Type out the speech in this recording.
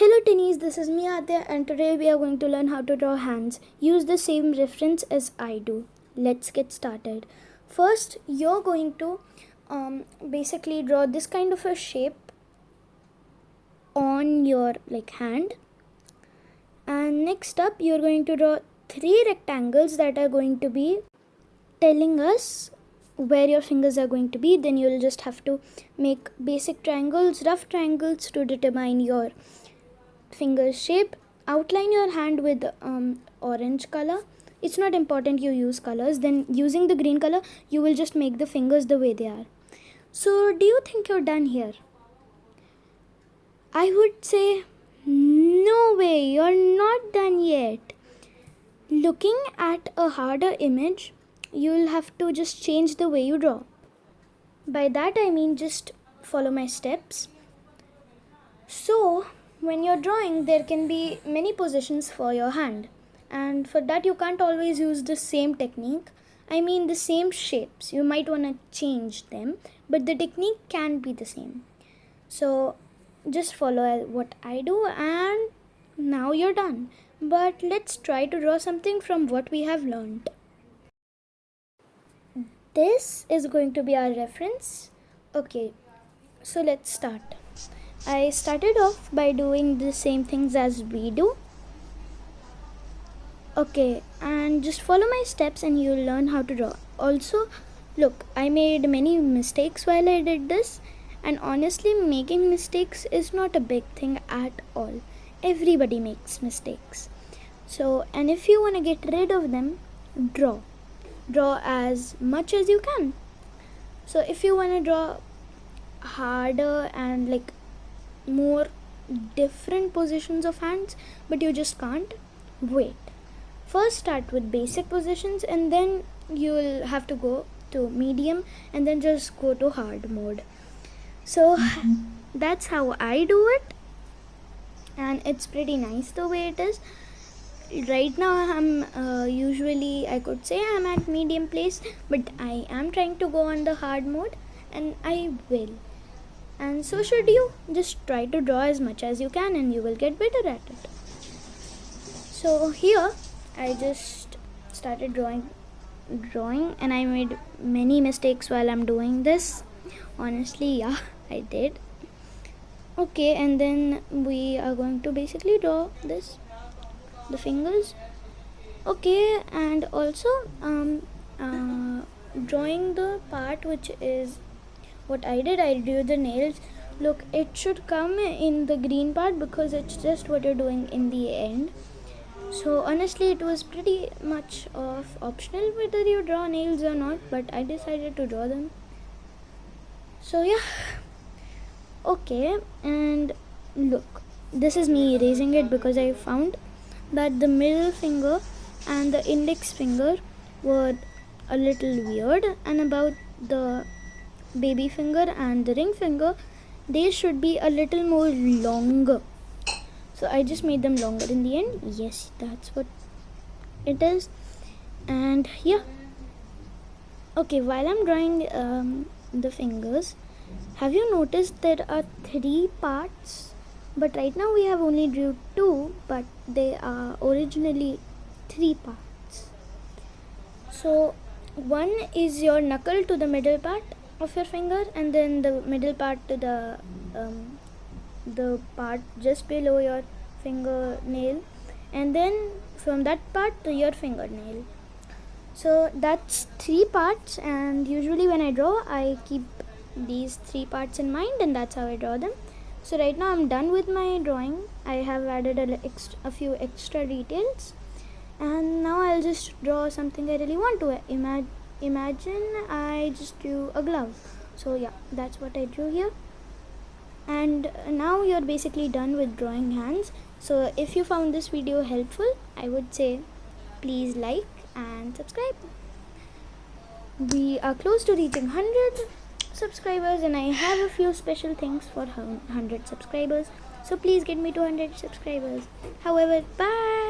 Hello Tinnies, this is me Adya and today we are going to learn how to draw hands. Use the same reference as I do. Let's get started. First, you're going to basically draw this kind of a shape on your hand. And next up, you're going to draw 3 rectangles that are going to be telling us where your fingers are going to be. Then you'll just have to make basic triangles, rough triangles to determine your finger shape. Outline your hand with orange color. It's not important you use colors. Then using the green color, you will just make the fingers the way they are. So do you think you're done here? I would say no way, you're not done yet. Looking at a harder image, you'll have to just change the way you draw. By that I mean just follow my steps. So when you're drawing, there can be many positions for your hand, and for that you can't always use the same technique. I mean the same shapes. You might want to change them, but the technique can be the same. So just follow what I do and now you're done. But let's try to draw something from what we have learned. This is going to be our reference. Okay, so let's start. I started off by doing the same things as we do. Okay, and just follow my steps and you'll learn how to draw. Also, look, I made many mistakes while I did this, and honestly, making mistakes is not a big thing at all. Everybody makes mistakes. So, and if you want to get rid of them, draw. Draw as much as you can. So if you want to draw harder and more different positions of hands, but you just can't, wait. First start with basic positions and then you'll have to go to medium and then just go to hard mode. So that's how I do it, and it's pretty nice the way it is. Right now I'm usually, I could say I'm at medium place, but I am trying to go on the hard mode, and I will. And so should you. Just try to draw as much as you can and you will get better at it. So here I just started drawing and I made many mistakes while I'm doing this. Honestly, yeah, I did. Okay, and then we are going to basically draw the fingers. Okay, and also drawing the part which is what I did. I drew the nails. Look, it should come in the green part because it's just what you're doing in the end. So honestly, it was pretty much of optional whether you draw nails or not, but I decided to draw them. So yeah, okay, and look, this is me erasing it because I found that the middle finger and the index finger were a little weird, and about the baby finger and the ring finger, they should be a little more longer. So I just made them longer in the end. Yes, that's what it is. And yeah, okay, while I'm drawing the fingers, have you noticed there are 3 parts? But right now we have only drew 2, but they are originally 3 parts. So one is your knuckle to the middle part of your finger, and then the middle part to the part just below your fingernail, and then from that part to your fingernail. So that's 3 parts, and usually when I draw, I keep these 3 parts in mind, and that's how I draw them. So right now I'm done with my drawing. I have added a few extra details, and now I'll just draw something I really want to. Imagine I just drew a glove. So yeah, that's what I drew here. And now you're basically done with drawing hands. So if you found this video helpful, I would say please like and subscribe. We are close to reaching 100 subscribers, and I have a few special things for 100 subscribers. So please get me to 100 subscribers. However, bye.